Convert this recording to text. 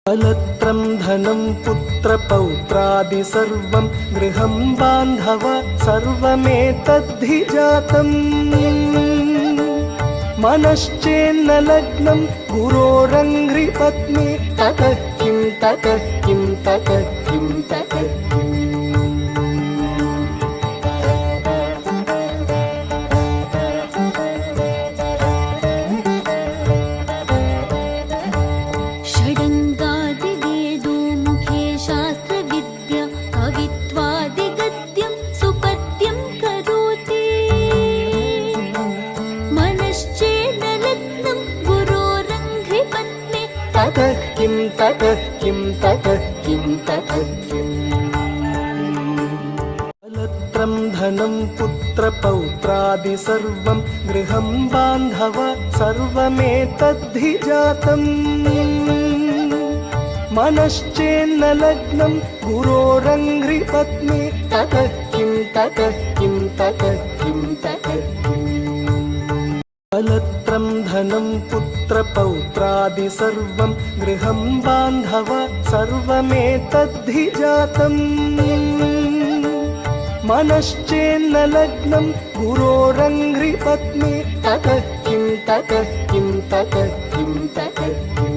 अलत्रं धनं पुत्रपौत्रादि सर्वं गृहं बान्धव सर्वमेतद्धि जातम्। मनश्चेन्न लग्नं गुरोरङ्घ्रिपत्नी ततः किं ततः किं ततः किं ततः किम्। ततः किं ततः किं ततः किं ततः किम्। अलत्रं धनं पुत्रपौत्रादि सर्वं गृहं बान्धव सर्वमेतद्धि जातम्। मनश्चेन्न लग्नं गुरोरङ्घ्रिपत्नी ततः किं ततः किं ततः किं ततः किम्। अलत्रं धनं पुत्रपौत्रादि सर्वं गृहं बान्धव सर्वमेतद्धि जातम्। मनश्चेन्न लग्नं गुरोरङ्घ्रिपत्नी ततः किं ततः किं ततः किं ततः किम्।